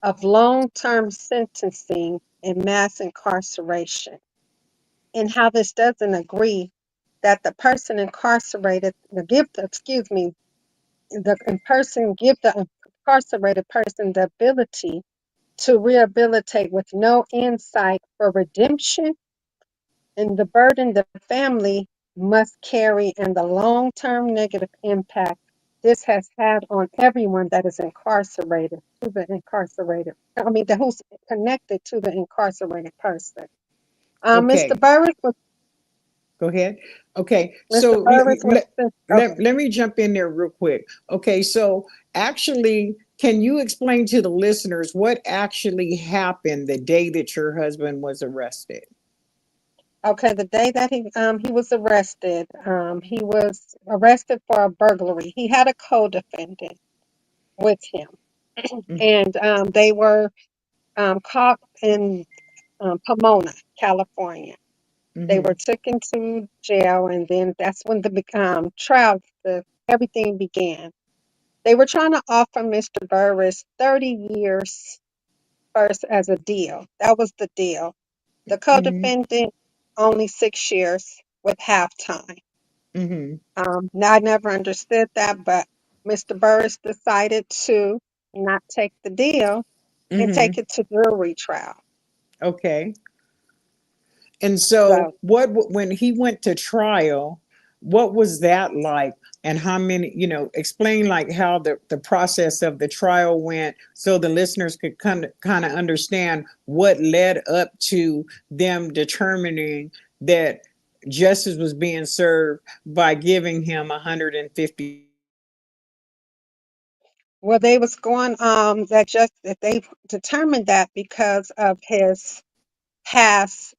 of long-term sentencing and mass incarceration, and how this doesn't agree that the person incarcerated, excuse me, the person give the incarcerated person the ability to rehabilitate with no insight for redemption and the burden the family must carry and the long-term negative impact this has had on everyone that is incarcerated to the incarcerated. I mean, who's connected to the incarcerated person. Mr. Okay, Burris was go ahead. Okay, Mr. so Burris was okay. let me jump in there real quick. Okay, so actually, can you explain to the listeners what actually happened the day that your husband was arrested? Okay, the day that he was arrested for a burglary. He had a co-defendant with him, and they were caught in Pomona, California. They Mm-hmm. were taken to jail, and then that's when the trial, everything began. They were trying to offer Mr. Burris 30 years first as a deal. That was the deal. The Mm-hmm. co-defendant only 6 years with halftime. Mm-hmm. Now, I never understood that, but Mr. Burris decided to not take the deal and take Mm-hmm. it to jury trial. Okay. And so, So, when he went to trial, what was that like? And how many, explain like how the process of the trial went so the listeners could kind of understand what led up to them determining that justice was being served by giving him 155 years. well, they was going that they determined that because of his past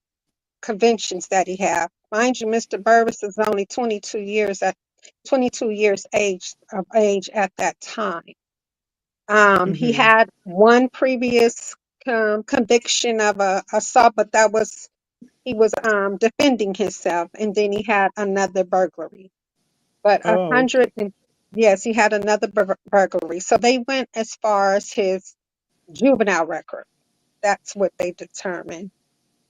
convictions that he had. Mind you, Mr. Burris is only 22 years age at that time. He Mm-hmm. had one previous conviction of a assault, but that was he was defending himself, and then he had another burglary. But a Oh, okay. hundred and yes, he had another burglary. So they went as far as his juvenile record. That's what they determined.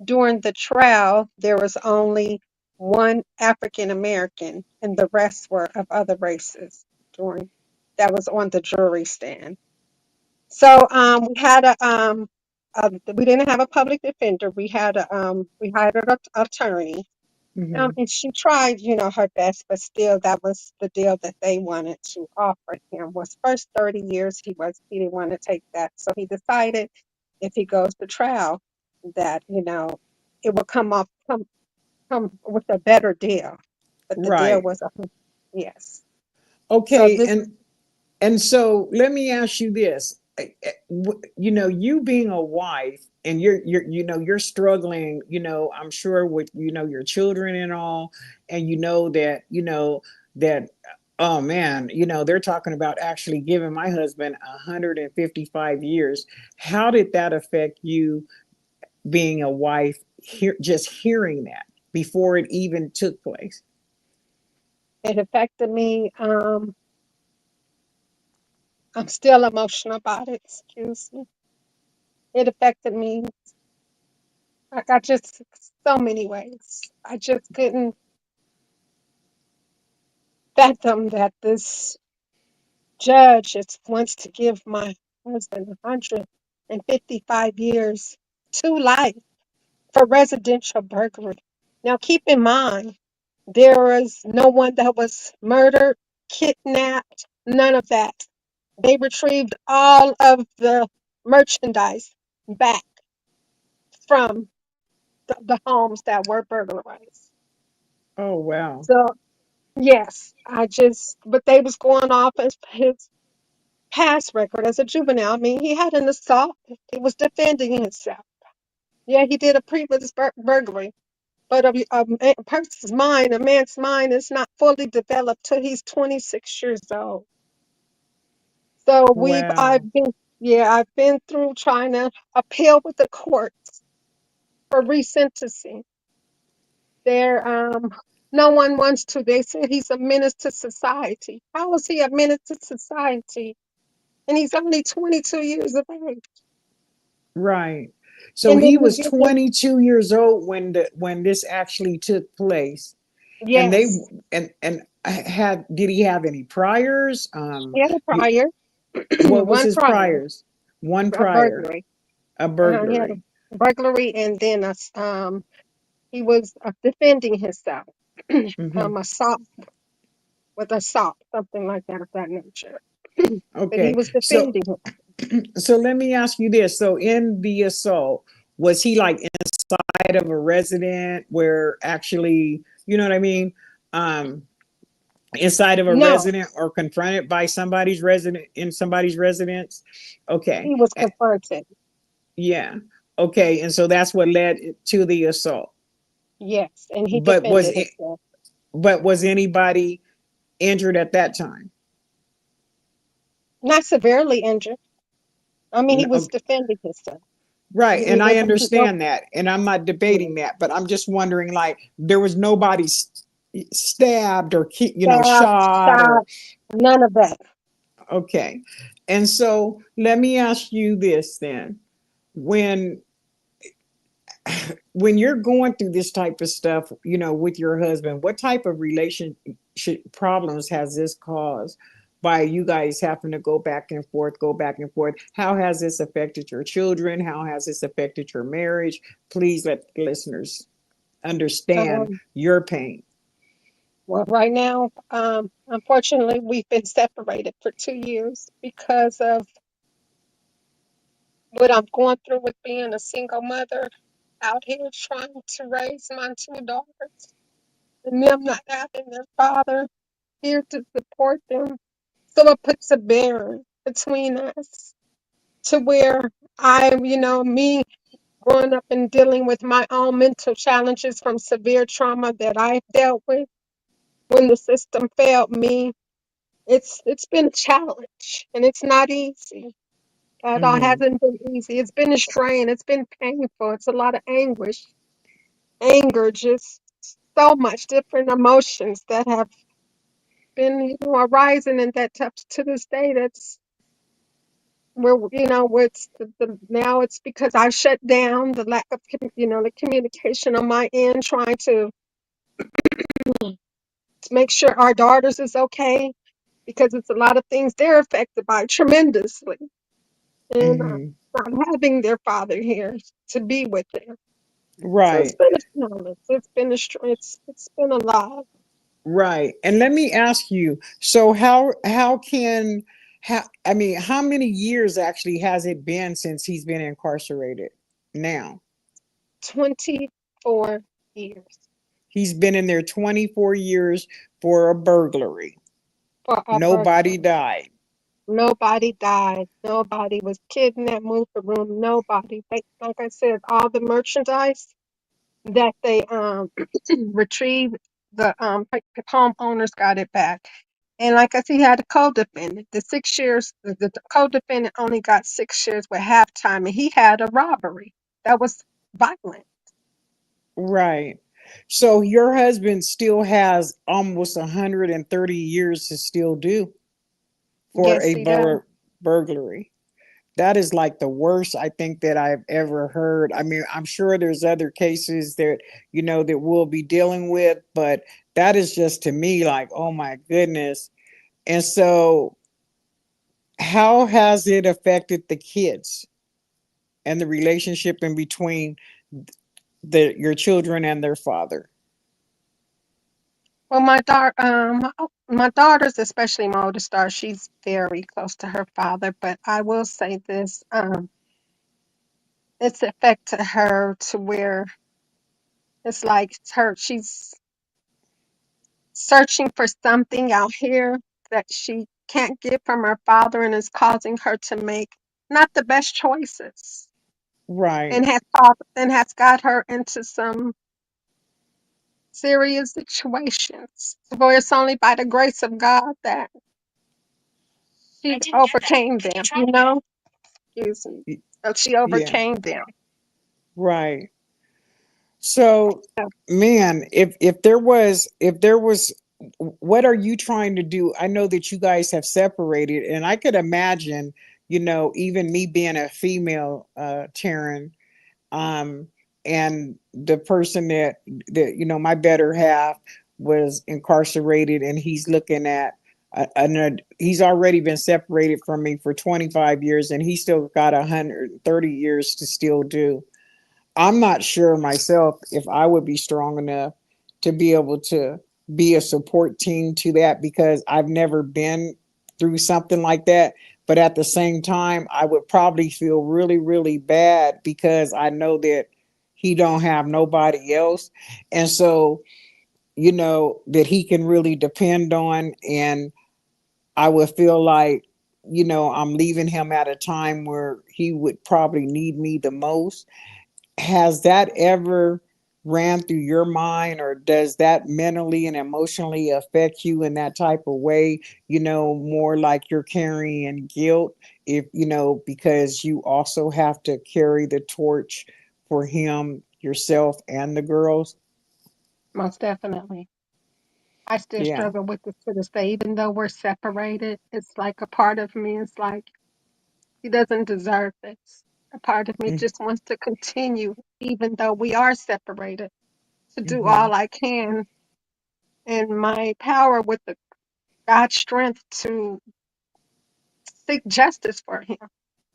During the trial, there was only one African American, and the rest were of other races. During that was on the jury stand. So we didn't have a public defender. We hired an attorney. Mm-hmm. And she tried, her best, but still, that was the deal that they wanted to offer him. Was first 30 years he didn't want to take that, so he decided if he goes to trial, that it will come with a better deal. But the deal Right. was yes. So Okay. this And so let me ask you this. You being a wife and you're struggling, I'm sure with, your children and all, and that, oh man, they're talking about actually giving my husband 155 years. How did that affect you being a wife, just hearing that before it even took place? it affected me. I'm still emotional about it. Excuse me. It affected me. I just so many ways. I just couldn't fathom that this judge wants to give my husband 155 years to life for residential burglary. Now, keep in mind, there was no one that was murdered, kidnapped, none of that. They retrieved all of the merchandise back from the homes that were burglarized. Oh, wow. So, yes, but they was going off as his past record as a juvenile. I mean, he had an assault. He was defending himself. Yeah, he did a previous burglary. But a man's mind is not fully developed till he's 26 years old. So Wow. I've been through trying to appeal with the courts for resentencing. There, no one wants to. They say he's a menace to society. How is he a menace to society? And he's only 22 years of age. Right. So And then he he was gives them, 22 years old when this actually took place. And they yes, and had did he have any priors? he had a You, prior, what was one his prior, priors? One a prior, burglary. a He had a burglary. burglary, and then he was defending himself. Hmm. Assault with assault, something like that of that nature. But he Okay. was So defending him. so let me ask you this. So in the assault, was he like inside of a resident where actually, you know what I mean? Um Inside of a No, resident or confronted by somebody's resident in somebody's residence. Okay. he was confronted. Yeah. Okay. And so that's what led to the assault. Yes, and he But was defended it, himself. but was anybody injured at that time? Not severely injured. I mean, he was No, defending himself. right. And I It wasn't no understand that. And I'm not debating that, but I'm just wondering like there was nobody stabbed or, stab, shot or, shot, none of that. okay. And so let me ask you this then. When when you're going through this type of stuff, with your husband, what type of relationship problems has this caused by you guys having to go back and forth, go back and forth? How has this affected your children? How has this affected your marriage? Please let listeners understand Um, your pain. well, right now, unfortunately, we've been separated for 2 years because of what I'm going through with being a single mother out here trying to raise my two daughters and them not having their father here to support them. So it puts a barrier between us to where me growing up and dealing with my own mental challenges from severe trauma that I've dealt with when the system failed me. It's been a challenge and it's not easy. It all Mm-hmm. hasn't been easy. It's been a strain. It's been painful. It's a lot of anguish, anger, just so much different emotions that have been, arising in that up to this day. That's where it's now it's because I shut down the lack of, the communication on my end, trying to make sure our daughters is okay because it's a lot of things they're affected by tremendously. And Mm-hmm. not having their father here to be with them. So it's Right. been a challenge. It's been it's been a lot. Right. And let me ask you, so how can how I mean, how many years actually has it been since he's been incarcerated now? 24 years He's been in there 24 years for a burglary. for a Nobody burglary. died. Nobody died. Nobody was kidnapped, moved the room. Nobody. Like I said, all the merchandise that they retrieved, the homeowners got it back. And like I said, he had a co-defendant. The 6 years, the co-defendant only got 6 years with halftime, and he had a robbery that was violent. Right. So your husband still has almost 130 years to still do for Yes, a he does. burglary. That is like the worst I think that I've ever heard. I mean, I'm sure there's other cases that, that we'll be dealing with, but that is just to me like, oh my goodness. And so, how has it affected the kids and the relationship in between your children and their father? Well, my daughters, especially my oldest daughter, she's very close to her father. But I will say this: it's affected her to where it's like she's searching for something out here that she can't get from her father, and is causing her to make not the best choices, Right. and has got her into some serious situations. For it's only by the grace of God that she overcame them, Excuse me. That she Yeah. overcame them. Right. So, So man, if there was what are you trying to do? I know that you guys have separated, and I could imagine, even me being a female, Taryn, um, and the person that my better half was incarcerated, and he's looking at he's already been separated from me for 25 years, and he still got 130 years to still do. I'm not sure myself if I would be strong enough to be able to be a support team to that, because I've never been through something like that. But at the same time, I would probably feel really, really bad because I know that he don't have nobody else. And so, that he can really depend on. And I would feel like, I'm leaving him at a time where he would probably need me the most. Has that ever ran through your mind, or does that mentally and emotionally affect you in that type of way, more like you're carrying guilt, if because you also have to carry the torch for him, yourself, and the girls? Most definitely. I still Yeah. struggle with it to this day, even though we're separated. It's like a part of me is like, he doesn't deserve this. A part of me just wants to continue, even though we are separated, to do Mm-hmm. all I can in my power with the God's strength to seek justice for him.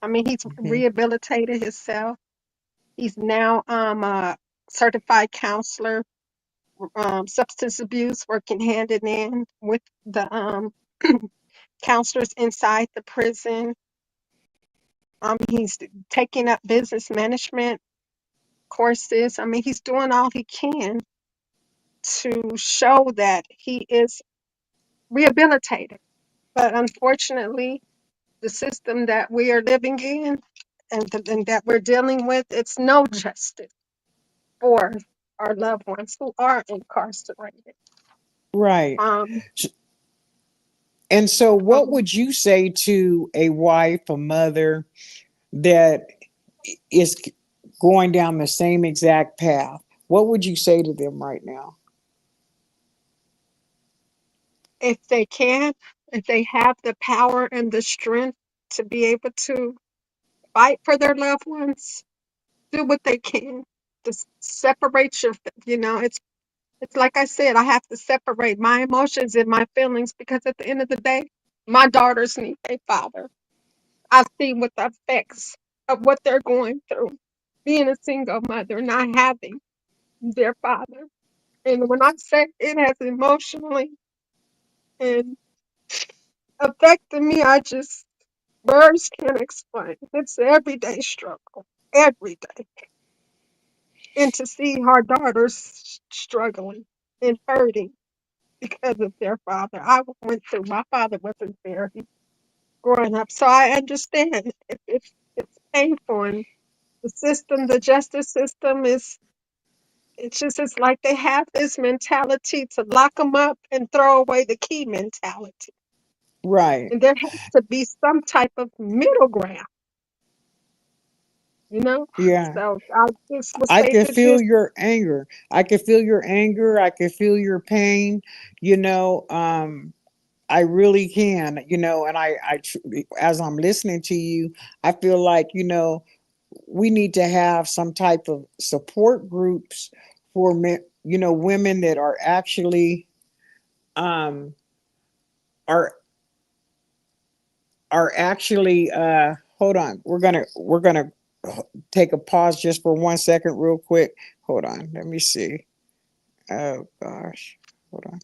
I mean, he's Mm-hmm. rehabilitated himself. He's now a certified counselor, substance abuse, working hand in hand with the counselors inside the prison. He's taking up business management courses. I mean, he's doing all he can to show that he is rehabilitated. But unfortunately, the system that we are living in and that we're dealing with, it's no justice for our loved ones who are incarcerated. Right. Um, And so, what um, would you say to a wife, a mother that is going down the same exact path? What would you say to them right now? if they can, if they have the power and the strength to be able to fight for their loved ones, do what they can. Just separate it's like I said, I have to separate my emotions and my feelings because at the end of the day, my daughters need a father. I see what the effects of what they're going through. Being a single mother, not having their father. And when I say it has emotionally and affected me, I just, words can't explain. It's an everyday struggle, every day. And to see our daughters struggling and hurting because of their father. I went through, my father wasn't there growing up. So I understand it's painful. And the system, the justice system it's like they have this mentality to lock them up and throw away the key mentality. Right. And there has to be some type of middle ground, you know? Yeah. So I just would I say can to feel just, your anger. I can feel your anger. I can feel your pain. You know, I really can. And as I'm listening to you, I feel like we need to have some type of support groups for men, women that are actually um are actually hold on. We're gonna take a pause just for 1 second real quick. Hold on. Let me see. Oh gosh. Hold on.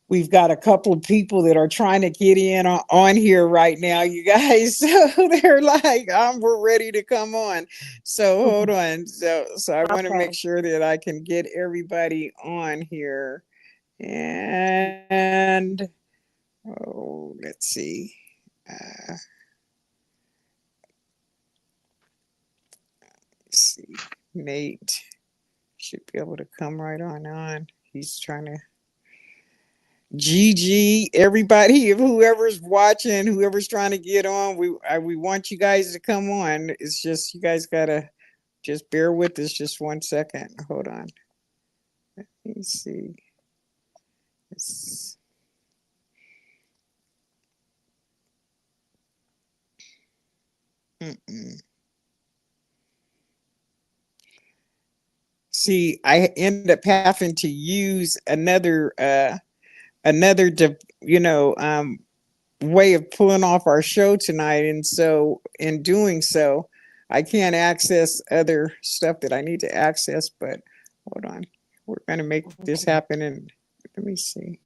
We've got a couple of people that are trying to get in on here right now, you guys. So they're like, we're ready to come on. So hold mhm, on. So I want to make okay, sure that I can get everybody on here. And oh, let's see. Uh, let's see. Nate should be able to come right on. He's trying to Gigi, everybody, whoever's watching, whoever's trying to get on, we want you guys to come on. It's just you guys gotta just bear with us just 1 second. Hold on. Let me see. It's, Mm-mm. See, I end up having to use another way of pulling off our show tonight, and so in doing so, I can't access other stuff that I need to access. But hold on, we're gonna make this Okay. happen, and let me see.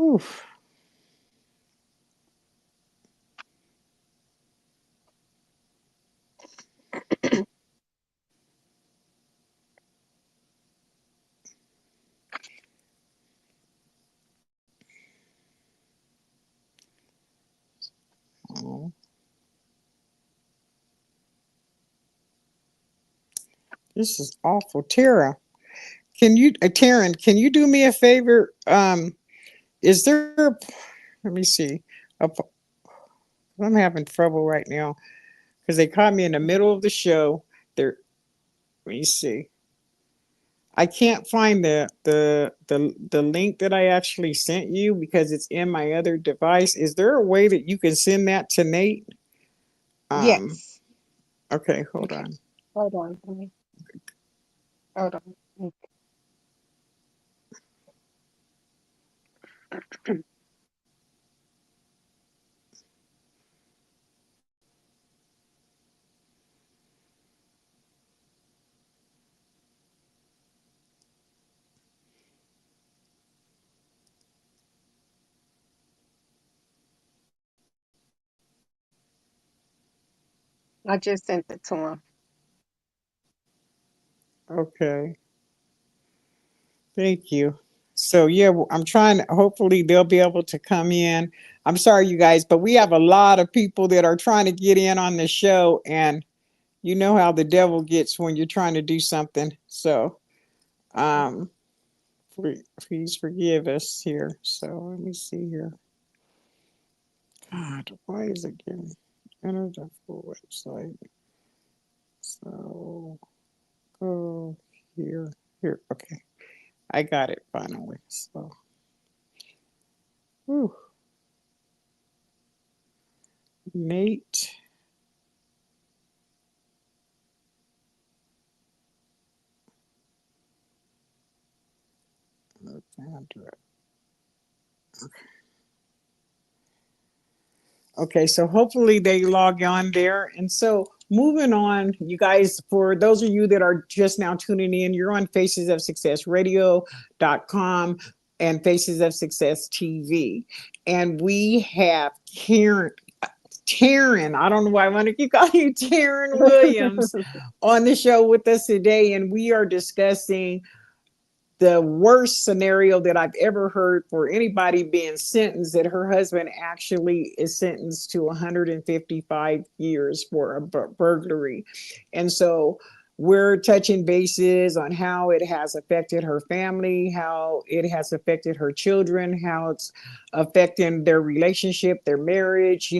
Oof. Oh, this is awful. Taryn, can you do me a favor? Is there? Let me see. A, I'm having trouble right now because they caught me in the middle of the show. There. Let me see. I can't find the link that I actually sent you because it's in my other device. Is there a way that you can send that to Nate? Um, Yes. okay, hold Okay. on. Hold on. Hold on. I just sent it to him. Okay, thank you. So yeah, I'm trying. Hopefully, they'll be able to come in. I'm sorry, you guys, but we have a lot of people that are trying to get in on the show, and you know how the devil gets when you're trying to do something. So, um, please forgive us here. So let me see here. God, why is it getting enter the full website? So go here. Here, okay. I got it finally. So whew. Nate. Vandrick. Okay, so hopefully they log on there. And so moving on, you guys, for those of you that are just now tuning in, you're on Faces of Success Radio.com and Faces of Success TV. And we have Taryn, I don't know why I want to keep calling you Taryn Williams on the show with us today. And we are discussing the worst scenario that I've ever heard for anybody being sentenced, that her husband actually is sentenced to 155 years for a burglary. And so we're touching bases on how it has affected her family, how it has affected her children, how it's affecting their relationship, their marriage,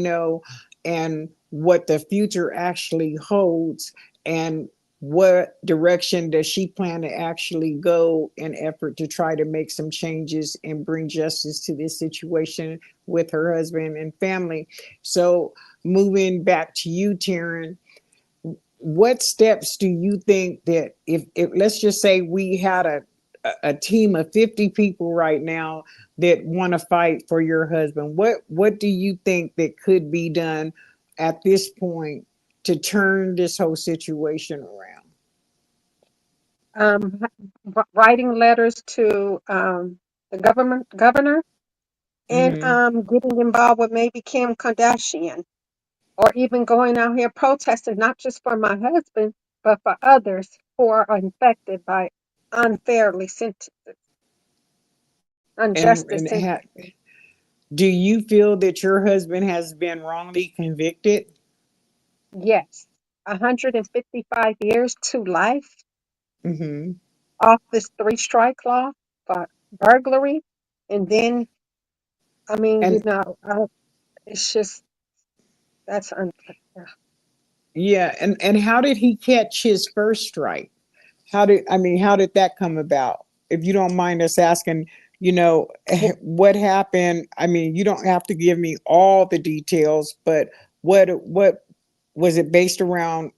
and what the future actually holds. And what direction does she plan to actually go in effort to try to make some changes and bring justice to this situation with her husband and family? So moving back to you, Taryn, what steps do you think that if let's just say we had a team of 50 people right now that want to fight for your husband, what do you think that could be done at this point to turn this whole situation around? um, Writing letters to the governor, and Mm-hmm. getting involved with maybe Kim Kardashian, or even going out here protesting, not just for my husband, but for others who are infected by unfairly sentences, unjustice And sentences. do you feel that your husband has been wrongly convicted? Yes, 155 years to life Mm-hmm. off this three-strike law for burglary, and then And it's just that's unfair. yeah, and how did he catch his first strike? How did that come about? if you don't mind us asking, you know, what happened? I mean, you don't have to give me all the details, but what was it based around?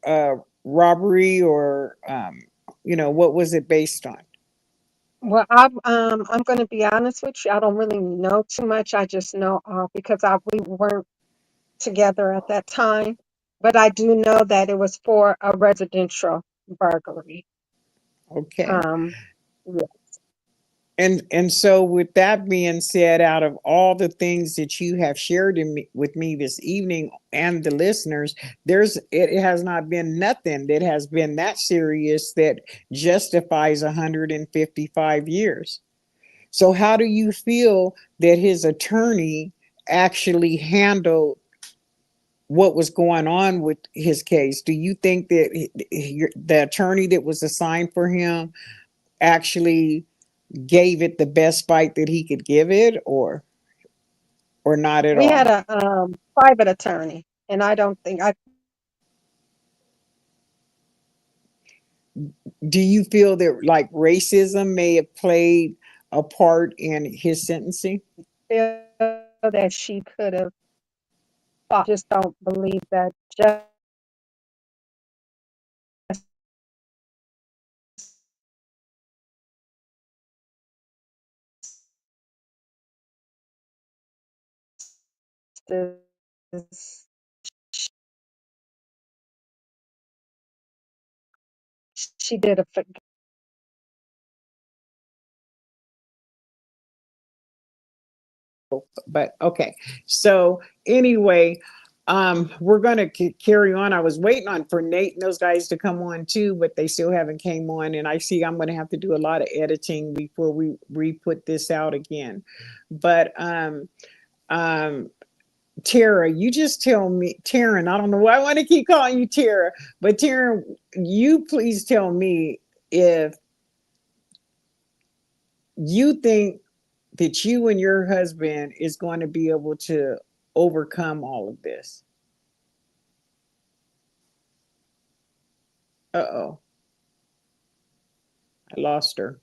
Robbery, or you know, what was it based on? Well, I'm going to be honest with you. I don't really know too much. I just know because we weren't together at that time, but I do know that it was for a residential burglary. Okay. Um, yeah. And so, with that being said, out of all the things that you have shared with me this evening and the listeners, it has not been nothing that has been that serious that justifies 155 years. So how do you feel that his attorney actually handled what was going on with his case? Do you think that the attorney that was assigned for him actually gave it the best fight that he could give it, or not at We had all? a private attorney, and I don't think I Do you feel that like racism may have played a part in his sentencing? feel that she could have fought. Just don't believe that justice. She did a But okay. So anyway, we're gonna carry on. I was waiting on for Nate and those guys to come on too, but they still haven't came on. And I see I'm gonna have to do a lot of editing before we re-put this out again. But um Tara, you just tell me, Taryn, I don't know why I want to keep calling you Tara, but Taryn, you please tell me if you think that you and your husband is going to be able to overcome all of this. Uh-oh, I lost her.